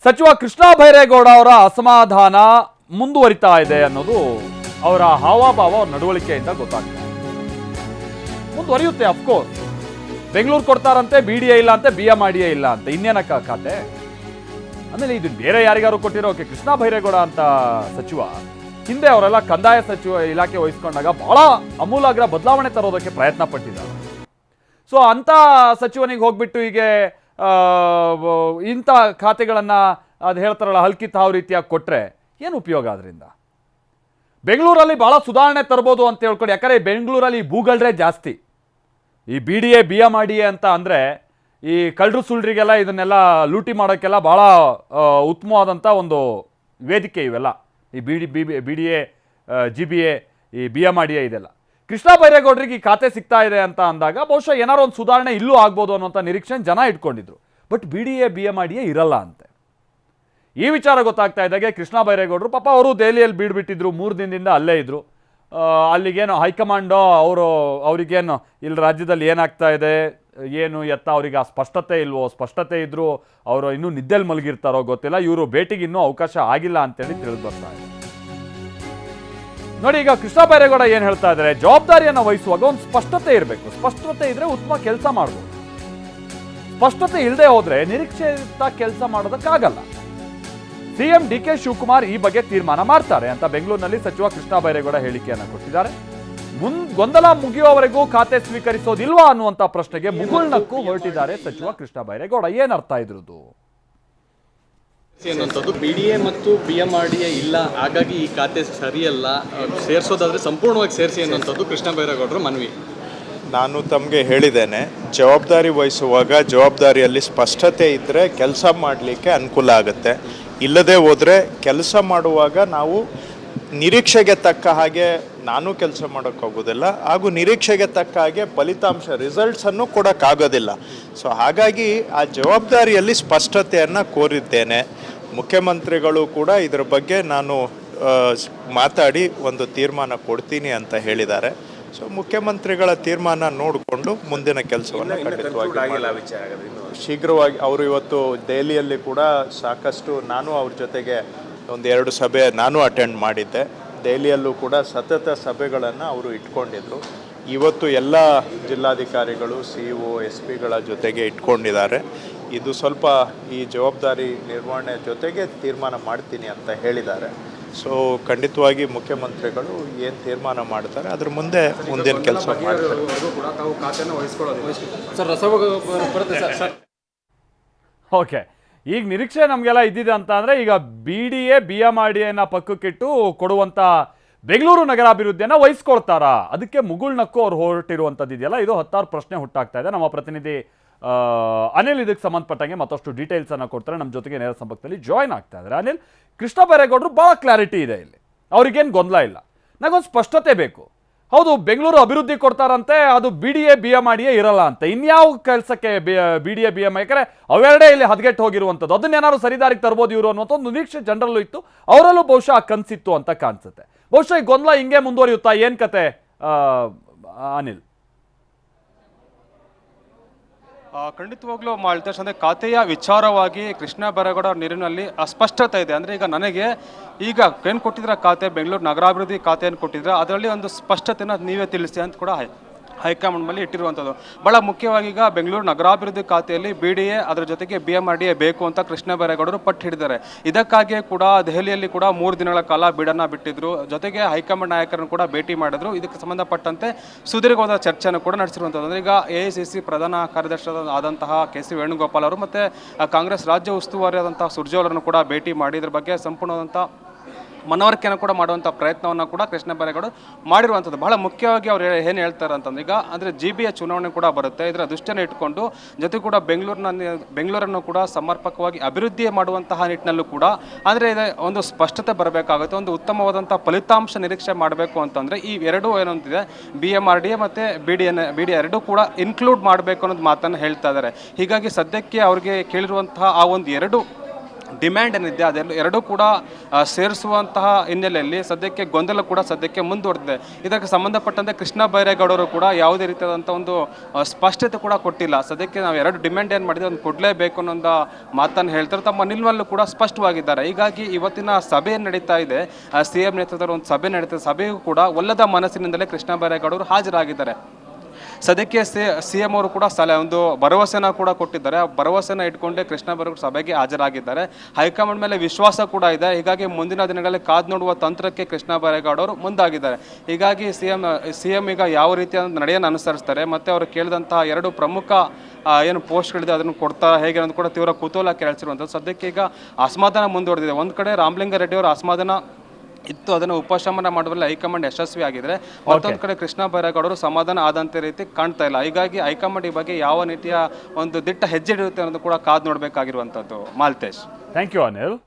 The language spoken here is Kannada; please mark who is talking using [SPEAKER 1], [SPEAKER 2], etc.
[SPEAKER 1] ಸಚಿವ ಕೃಷ್ಣ ಬೈರೇಗೌಡ ಅವರ ಅಸಮಾಧಾನ ಮುಂದುವರಿತಾ ಇದೆ ಅನ್ನೋದು ಅವರ ಹಾವಭಾವ ನಡವಳಿಕೆಯಿಂದ ಗೊತ್ತಾಗ್ತದೆ. ಮುಂದುವರಿಯುತ್ತೆ ಅಫ್ಕೋರ್ಸ್. ಬೆಂಗಳೂರು ಕೊಡ್ತಾರಂತೆ, BDA ಇಲ್ಲ ಅಂತೆ, BMRDA ಇಲ್ಲ ಅಂತೆ, ಇನ್ನೇನಕ್ಕ ಖಾತೆ. ಆಮೇಲೆ ಇದು ಬೇರೆ ಯಾರಿಗಾರು ಕೊಟ್ಟಿರೋಕೆ ಕೃಷ್ಣ ಬೈರೇಗೌಡ ಅಂತ ಸಚಿವ ಹಿಂದೆ ಅವರೆಲ್ಲ ಕಂದಾಯ ಸಚಿವ ಇಲಾಖೆ ವಹಿಸ್ಕೊಂಡಾಗ ಬಹಳ ಅಮೂಲಾಗ್ರ ಬದಲಾವಣೆ ತರೋದಕ್ಕೆ ಪ್ರಯತ್ನ ಪಟ್ಟಿದ್ದಾರೆ. ಸೊ ಅಂತ ಸಚಿವನಿಗೆ ಹೋಗ್ಬಿಟ್ಟು ಹೀಗೆ ಇಂಥ ಖಾತೆಗಳನ್ನು ಅದು ಹೇಳ್ತಾರಲ್ಲ ಹಲ್ಕಿ ತಾವು ರೀತಿಯಾಗಿ ಕೊಟ್ಟರೆ ಏನು ಉಪಯೋಗ ಅದರಿಂದ? ಬೆಂಗಳೂರಲ್ಲಿ ಭಾಳ ಸುಧಾರಣೆ ತರ್ಬೋದು ಅಂತ ಹೇಳ್ಕೊಂಡು, ಯಾಕಂದರೆ ಬೆಂಗಳೂರಲ್ಲಿ ಭೂಗಳ್ರೆ ಜಾಸ್ತಿ. ಈ BDA BMRDA ಅಂತ ಅಂದರೆ ಈ ಕಳ್ಳರು ಸುಳ್ಳಿಗೆಲ್ಲ ಇದನ್ನೆಲ್ಲ ಲೂಟಿ ಮಾಡೋಕ್ಕೆಲ್ಲ ಭಾಳ ಉತ್ತಮವಾದಂಥ ಒಂದು ವೇದಿಕೆ ಇವೆಲ್ಲ. ಈ BDA GBA ಈ BMRDA ಇದೆಲ್ಲ. ಕೃಷ್ಣ ಬೈರೇಗೌಡರಿಗೆ ಈ ಖಾತೆ ಸಿಗ್ತಾ ಇದೆ ಅಂತ ಅಂದಾಗ ಬಹುಶಃ ಏನಾರು ಒಂದು ಸುಧಾರಣೆ ಇಲ್ಲೂ ಆಗ್ಬೋದು ಅನ್ನೋಂಥ ನಿರೀಕ್ಷೆ ಜನ ಇಟ್ಕೊಂಡಿದ್ರು. ಬಟ್ BDA BMRDA ಇರಲ್ಲ ಅಂತೆ. ಈ ವಿಚಾರ ಗೊತ್ತಾಗ್ತಾ ಇದ್ದಾಗೆ ಕೃಷ್ಣ ಬೈರೇಗೌಡರು ಪಾಪ ಅವರು ದೆಹಲಿಯಲ್ಲಿ ಬೀಡ್ಬಿಟ್ಟಿದ್ರು, 3 ದಿನದಿಂದ ಅಲ್ಲೇ ಇದ್ರು. ಅಲ್ಲಿಗೇನು ಹೈಕಮಾಂಡೋ ಅವ್ರಿಗೇನು ಇಲ್ಲಿ ರಾಜ್ಯದಲ್ಲಿ ಏನಾಗ್ತಾ ಇದೆ ಏನು ಎತ್ತ ಅವ್ರಿಗೆ ಆ ಸ್ಪಷ್ಟತೆ ಇಲ್ವೋ, ಸ್ಪಷ್ಟತೆ ಇದ್ದರೂ ಅವರು ಇನ್ನೂ ನಿದ್ದೆಲ್ಲಿ ಮಲಗಿರ್ತಾರೋ ಗೊತ್ತಿಲ್ಲ. ಇವರು ಭೇಟಿಗೆ ಇನ್ನೂ ಅವಕಾಶ ಆಗಿಲ್ಲ ಅಂತೇಳಿ ತಿಳಿದು ಬರ್ತಾ ಇದೆ. ನೋಡಿ, ಈಗ ಕೃಷ್ಣ ಬೈರೇಗೌಡ ಏನು ಹೇಳ್ತಾ ಇದ್ದಾರೆ, ಜವಾಬ್ದಾರಿಯನ್ನು ವಹಿಸುವಾಗ ಒಂದು ಸ್ಪಷ್ಟತೆ ಇರಬೇಕು. ಸ್ಪಷ್ಟತೆ ಇದ್ರೆ ಉತ್ತಮ ಕೆಲಸ ಮಾಡ್ಬೋದು. ಸ್ಪಷ್ಟತೆ ಇಲ್ಲದೆ ಹೋದ್ರೆ ನಿರೀಕ್ಷಿತ ಕೆಲಸ ಮಾಡೋದಕ್ಕಾಗಲ್ಲ. CM DK ಶಿವಕುಮಾರ್ ಈ ಬಗ್ಗೆ ತೀರ್ಮಾನ ಮಾಡ್ತಾರೆ ಅಂತ ಬೆಂಗಳೂರಿನಲ್ಲಿ ಸಚಿವ ಕೃಷ್ಣ ಬೈರೇಗೌಡ ಹೇಳಿಕೆಯನ್ನು ಕೊಟ್ಟಿದ್ದಾರೆ. ಗೊಂದಲ ಮುಗಿಯುವವರೆಗೂ ಖಾತೆ ಸ್ವೀಕರಿಸೋದಿಲ್ವಾ ಅನ್ನುವಂಥ ಪ್ರಶ್ನೆಗೆ ಮುಗುಳ್ನಕ್ಕೂ ಹೊರಟಿದ್ದಾರೆ ಸಚಿವ ಕೃಷ್ಣ ಬೈರೇಗೌಡ. ಏನರ್ಥ ಇದ್ರದ್ದು?
[SPEAKER 2] ಅನ್ನುವಂಥದ್ದು BDA ಮತ್ತು BMRDA ಇಲ್ಲ, ಹಾಗಾಗಿ ಈ ಖಾತೆ ಸರಿಯಲ್ಲ, ಸೇರಿಸೋದಾದ್ರೆ ಸಂಪೂರ್ಣವಾಗಿ ಸೇರಿಸಿ ಅನ್ನುವಂಥದ್ದು ಕೃಷ್ಣ ಬೈರೇಗೌಡರ ಮನವಿ.
[SPEAKER 3] ನಾನು ತಮಗೆ ಹೇಳಿದ್ದೇನೆ, ಜವಾಬ್ದಾರಿ ವಹಿಸುವಾಗ ಜವಾಬ್ದಾರಿಯಲ್ಲಿ ಸ್ಪಷ್ಟತೆ ಇದ್ದರೆ ಕೆಲಸ ಮಾಡಲಿಕ್ಕೆ ಅನುಕೂಲ ಆಗುತ್ತೆ. ಇಲ್ಲದೆ ಹೋದರೆ ಕೆಲಸ ಮಾಡುವಾಗ ನಾವು ನಿರೀಕ್ಷೆಗೆ ತಕ್ಕ ಹಾಗೆ ನಾನು ಕೆಲಸ ಮಾಡೋಕ್ಕಾಗೋದಿಲ್ಲ, ಹಾಗೂ ನಿರೀಕ್ಷೆಗೆ ತಕ್ಕ ಹಾಗೆ ಫಲಿತಾಂಶ ರಿಸಲ್ಟ್ಸನ್ನು ಕೊಡೋಕ್ಕಾಗೋದಿಲ್ಲ. ಸೊ ಹಾಗಾಗಿ ಆ ಜವಾಬ್ದಾರಿಯಲ್ಲಿ ಸ್ಪಷ್ಟತೆಯನ್ನು ಕೋರಿದ್ದೇನೆ. ಮುಖ್ಯಮಂತ್ರಿಗಳು ಕೂಡ ಇದರ ಬಗ್ಗೆ ನಾನು ಮಾತಾಡಿ ಒಂದು ತೀರ್ಮಾನ ಕೊಡ್ತೀನಿ ಅಂತ ಹೇಳಿದ್ದಾರೆ. ಸೊ ಮುಖ್ಯಮಂತ್ರಿಗಳ ತೀರ್ಮಾನ ನೋಡಿಕೊಂಡು ಮುಂದಿನ ಕೆಲಸವನ್ನು ಖಂಡಿತವಾಗಿ ಶೀಘ್ರವಾಗಿ ಅವರು ಇವತ್ತು ದೆಹಲಿಯಲ್ಲಿ ಕೂಡ ಸಾಕಷ್ಟು ನಾನು ಅವ್ರ ಜೊತೆಗೆ 1-2 ಸಭೆ ನಾನು ಅಟೆಂಡ್ ಮಾಡಿದ್ದೆ. ದೆಹಲಿಯಲ್ಲೂ ಕೂಡ ಸತತ ಸಭೆಗಳನ್ನು ಅವರು ಇಟ್ಕೊಂಡಿದ್ರು. ಇವತ್ತು ಎಲ್ಲ ಜಿಲ್ಲಾಧಿಕಾರಿಗಳು CO SP ಗಳ ಜೊತೆಗೆ ಇಟ್ಕೊಂಡಿದ್ದಾರೆ. ಇದು ಸ್ವಲ್ಪ ಈ ಜವಾಬ್ದಾರಿ ನಿರ್ವಹಣೆ ಜೊತೆಗೆ ತೀರ್ಮಾನ ಮಾಡ್ತೀನಿ ಅಂತ ಹೇಳಿದ್ದಾರೆ. ಸೊ ಖಂಡಿತವಾಗಿ ಮುಖ್ಯಮಂತ್ರಿಗಳು ಏನು ತೀರ್ಮಾನ ಮಾಡ್ತಾರೆ ಅದ್ರ ಮುಂದೆ ಮುಂದಿನ ಕೆಲಸ ಮಾಡ್ತಾರೆ.
[SPEAKER 1] ಓಕೆ, ಈಗ ನಿರೀಕ್ಷೆ ನಮಗೆಲ್ಲ ಇದ್ದಿದೆ ಅಂತ ಅಂದರೆ ಈಗ BDA BMRDA ಪಕ್ಕಕ್ಕಿಟ್ಟು ಕೊಡುವಂಥ ಬೆಂಗಳೂರು ನಗರಾಭಿವೃದ್ಧಿಯನ್ನು ವಹಿಸ್ಕೊಳ್ತಾರಾ? ಅದಕ್ಕೆ ಮುಗುಳ್ನಕ್ಕೂ ಅವ್ರು ಹೊರಟಿರುವಂಥದ್ದು ಇದೆಯಲ್ಲ, ಇದು 10 ಪ್ರಶ್ನೆ ಹುಟ್ಟಾಗ್ತಾ ಇದೆ. ನಮ್ಮ ಪ್ರತಿನಿಧಿ ಅನಿಲ್ ಇದಕ್ಕೆ ಸಂಬಂಧಪಟ್ಟಂಗೆ ಮತ್ತಷ್ಟು ಡೀಟೇಲ್ಸನ್ನು ಕೊಡ್ತಾರೆ. ನಮ್ಮ ಜೊತೆಗೆ ನೇರ ಸಂಪರ್ಕದಲ್ಲಿ ಜಾಯ್ನ್ ಆಗ್ತಾ ಇದ್ದಾರೆ. ಅನಿಲ್, ಕೃಷ್ಣ ಬೈರೇಗೌಡರು ಭಾಳ ಕ್ಲಾರಿಟಿ ಇದೆ ಇಲ್ಲಿ, ಅವ್ರಿಗೇನು ಗೊಂದಲ ಇಲ್ಲ. ನನಗೊಂದು ಸ್ಪಷ್ಟತೆ ಬೇಕು. ಹೌದು, ಬೆಂಗಳೂರು ಅಭಿವೃದ್ಧಿ ಕೊಡ್ತಾರಂತೆ, ಅದು BDA BMRDA ಇರಲ್ಲ ಅಂತ. ಇನ್ಯಾವ ಕೆಲಸಕ್ಕೆ BDA BMRDA? ಯಾಕಂದರೆ ಅವೆರಡೇ ಇಲ್ಲಿ ಹದಗೆಟ್ಟು ಹೋಗಿರುವಂಥದ್ದು. ಅದನ್ನೇನಾದ್ರು ಸರಿದಾರಿಗೆ ತರ್ಬೋದು ಇವರು ಅನ್ನೋಂಥ ಒಂದು ನಿರೀಕ್ಷೆ ಜನರಲ್ಲೂ ಇತ್ತು. ಅವರಲ್ಲೂ ಬಹುಶಃ ಆ ಕನಸಿತ್ತು ಅಂತ ಕಾಣಿಸುತ್ತೆ. ಬಹುಶಃ ಈ ಗೊಂದಲ ಹಿಂಗೆ ಮುಂದುವರಿಯುತ್ತಾ? ಏನು ಕತೆ ಅನಿಲ್?
[SPEAKER 4] ಖಂಡಿತವಾಗ್ಲೂ ಮಾಲ್ತೇಶ್, ಅಂದರೆ ಖಾತೆಯ ವಿಚಾರವಾಗಿ ಕೃಷ್ಣ ಬೈರೇಗೌಡ ನೀರಿನಲ್ಲಿ ಅಸ್ಪಷ್ಟತೆ ಇದೆ. ಅಂದರೆ ಈಗ ನನಗೆ ಈಗ ಏನು ಕೊಟ್ಟಿದ್ರೆ ಖಾತೆ, ಬೆಂಗಳೂರು ನಗರಾಭಿವೃದ್ಧಿ ಖಾತೆಯನ್ನು ಕೊಟ್ಟಿದ್ರೆ ಅದರಲ್ಲಿ ಒಂದು ಸ್ಪಷ್ಟತೆನ ನೀವೇ ತಿಳಿಸಿ ಅಂತ ಕೂಡ ಹೈಕಮಾಂಡ್ ಮೇಲೆ ಇಟ್ಟಿರುವಂಥದ್ದು. ಭಾಳ ಮುಖ್ಯವಾಗಿ ಈಗ ಬೆಂಗಳೂರು ನಗರಾಭಿವೃದ್ಧಿ ಖಾತೆಯಲ್ಲಿ BDA ಅದರ ಜೊತೆಗೆ BMRDA ಬೇಕು ಅಂತ ಕೃಷ್ಣ ಬೈರೇಗೌಡರು ಪಟ್ಟು ಹಿಡಿದ್ದಾರೆ. ಇದಕ್ಕಾಗಿಯೇ ಕೂಡ ದೆಹಲಿಯಲ್ಲಿ ಕೂಡ 3 ದಿನಗಳ ಕಾಲ ಬೀಡನ್ನು ಬಿಟ್ಟಿದ್ರು. ಜೊತೆಗೆ ಹೈಕಮಾಂಡ್ ನಾಯಕರನ್ನು ಕೂಡ ಭೇಟಿ ಮಾಡಿದ್ರು. ಇದಕ್ಕೆ ಸಂಬಂಧಪಟ್ಟಂತೆ ಸುದೀರ್ಘವಾದ ಚರ್ಚೆಯನ್ನು ಕೂಡ ನಡೆಸಿರುವಂಥದ್ದು. ಅಂದರೆ ಈಗ AICC ಪ್ರಧಾನ ಕಾರ್ಯದರ್ಶಿ ಆದಂತಹ KC ವೇಣುಗೋಪಾಲ್ ಅವರು ಮತ್ತು ಕಾಂಗ್ರೆಸ್ ರಾಜ್ಯ ಉಸ್ತುವಾರಿ ಆದಂತಹ ಸುರ್ಜೇವಾಲರನ್ನು ಕೂಡ ಭೇಟಿ ಮಾಡಿ ಇದ್ರ ಬಗ್ಗೆ ಸಂಪೂರ್ಣವಾದಂಥ ಮನವರಿಕೆಯನ್ನು ಕೂಡ ಮಾಡುವಂಥ ಪ್ರಯತ್ನವನ್ನು ಕೂಡ ಕೃಷ್ಣ ಬೈರೇಗೌಡ ಮಾಡಿರುವಂಥದ್ದು. ಬಹಳ ಮುಖ್ಯವಾಗಿ ಅವ್ರು ಏನು ಹೇಳ್ತಾರೆ ಅಂತಂದ್ರೆ, ಈಗ ಅಂದರೆ GBA ಚುನಾವಣೆ ಕೂಡ ಬರುತ್ತೆ, ಇದರ ದೃಷ್ಟಿಯನ್ನು ಇಟ್ಕೊಂಡು ಜೊತೆ ಕೂಡ ಬೆಂಗಳೂರನ್ನು ಕೂಡ ಸಮರ್ಪಕವಾಗಿ ಅಭಿವೃದ್ಧಿ ಮಾಡುವಂತಹ ನಿಟ್ಟಿನಲ್ಲೂ ಕೂಡ ಅಂದರೆ ಇದೆ ಒಂದು ಸ್ಪಷ್ಟತೆ ಬರಬೇಕಾಗುತ್ತೆ. ಒಂದು ಉತ್ತಮವಾದಂಥ ಫಲಿತಾಂಶ ನಿರೀಕ್ಷೆ ಮಾಡಬೇಕು ಅಂತಂದರೆ ಈ ಎರಡೂ ಏನಂತಿದೆ, BMRDA ಮತ್ತು BDA ಎರಡೂ ಕೂಡ ಇನ್ಕ್ಲೂಡ್ ಮಾಡಬೇಕು ಅನ್ನೋದು ಮಾತನ್ನು ಹೇಳ್ತಾ ಇದ್ದಾರೆ. ಹೀಗಾಗಿ ಸದ್ಯಕ್ಕೆ ಅವ್ರಿಗೆ ಕೇಳಿರುವಂತಹ ಆ ಒಂದು 2 ಡಿಮ್ಯಾಂಡ್ ಏನಿದೆ ಅದೆಲ್ಲ ಎರಡೂ ಕೂಡ ಸೇರಿಸುವಂತಹ ಹಿನ್ನೆಲೆಯಲ್ಲಿ ಸದ್ಯಕ್ಕೆ ಗೊಂದಲ ಕೂಡ ಸದ್ಯಕ್ಕೆ ಮುಂದುವರೆದಿದೆ. ಇದಕ್ಕೆ ಸಂಬಂಧಪಟ್ಟಂತೆ ಕೃಷ್ಣ ಬೈರೇಗೌಡರು ಕೂಡ ಯಾವುದೇ ರೀತಿಯಾದಂಥ ಒಂದು ಸ್ಪಷ್ಟತೆ ಕೂಡ ಕೊಟ್ಟಿಲ್ಲ. ಸದ್ಯಕ್ಕೆ ನಾವು ಎರಡು ಡಿಮ್ಯಾಂಡ್ ಏನು ಮಾಡಿದ್ವಿ ಅದನ್ನು ಕೊಡಲೇಬೇಕು ಅನ್ನೋ ಒಂದು ಮಾತನ್ನು ಹೇಳ್ತಾರೆ. ತಮ್ಮ ನಿಲುವಲ್ಲೂ ಕೂಡ ಸ್ಪಷ್ಟವಾಗಿದ್ದಾರೆ. ಹೀಗಾಗಿ ಇವತ್ತಿನ ಸಭೆ ನಡೀತಾ ಇದೆ, CM ನೇತೃತ್ವದಲ್ಲಿ ಒಂದು ಸಭೆ ನಡೀತಾ ಸಭೆಯೂ ಕೂಡ ಒಲ್ಲದ ಮನಸ್ಸಿನಿಂದಲೇ ಕೃಷ್ಣ ಬೈರೇಗೌಡರು ಹಾಜರಾಗಿದ್ದಾರೆ. ಸದ್ಯಕ್ಕೆ CM ಅವರು ಕೂಡ ಒಂದು ಭರವಸೆನ ಕೂಡ ಕೊಟ್ಟಿದ್ದಾರೆ. ಆ ಭರವಸೆನ ಇಟ್ಕೊಂಡೇ ಕೃಷ್ಣ ಬೈರೇಗೌಡರು ಸಭೆಗೆ ಹಾಜರಾಗಿದ್ದಾರೆ. ಹೈಕಮಾಂಡ್ ಮೇಲೆ ವಿಶ್ವಾಸ ಕೂಡ ಇದೆ. ಹೀಗಾಗಿ ಮುಂದಿನ ದಿನಗಳಲ್ಲಿ ಕಾದು ನೋಡುವ ತಂತ್ರಕ್ಕೆ ಕೃಷ್ಣ ಬೈರೇಗೌಡರು ಮುಂದಾಗಿದ್ದಾರೆ. ಹೀಗಾಗಿ CM ಈಗ ಯಾವ ರೀತಿಯ ನಡೆಯನ್ನು ಅನುಸರಿಸ್ತಾರೆ ಮತ್ತು ಅವರು ಕೇಳಿದಂತಹ ಎರಡು ಪ್ರಮುಖ ಏನು ಪೋಸ್ಟ್ಗಳಿದೆ ಅದನ್ನು ಕೊಡ್ತಾ ಹೇಗೆ ಅನ್ನೋದು ಕೂಡ ತೀವ್ರ ಕುತೂಹಲ ಕೇಳಿಸಿರುವಂಥದ್ದು. ಸದ್ಯಕ್ಕೆ ಈಗ ಅಸಮಾಧಾನ ಮುಂದುವರೆದಿದೆ. ಒಂದು ಕಡೆ ರಾಮಲಿಂಗಾರೆಡ್ಡಿ ಅವರ ಅಸಮಾಧಾನ ಇತ್ತು, ಅದನ್ನು ಉಪಶಮನ ಮಾಡುವಲ್ಲಿ ಹೈಕಮಾಂಡ್ ಯಶಸ್ವಿ ಆಗಿದ್ರೆ, ಮತ್ತೊಂದು ಕಡೆ ಕೃಷ್ಣ ಬೈರೇಗೌಡರು ಸಮಾಧಾನ ಆದಂತೆ ರೀತಿ ಕಾಣ್ತಾ ಇಲ್ಲ. ಹೀಗಾಗಿ ಹೈಕಮಾಂಡ್ ಈ ಬಗ್ಗೆ ಯಾವ ರೀತಿಯ ಒಂದು ದಿಟ್ಟ ಹೆಜ್ಜೆ ಇಡುತ್ತೆ ಅನ್ನೋದು ಕೂಡ ಕಾದು ನೋಡಬೇಕಾಗಿರುವಂಥದ್ದು. Maltesh,
[SPEAKER 1] thank you Anil.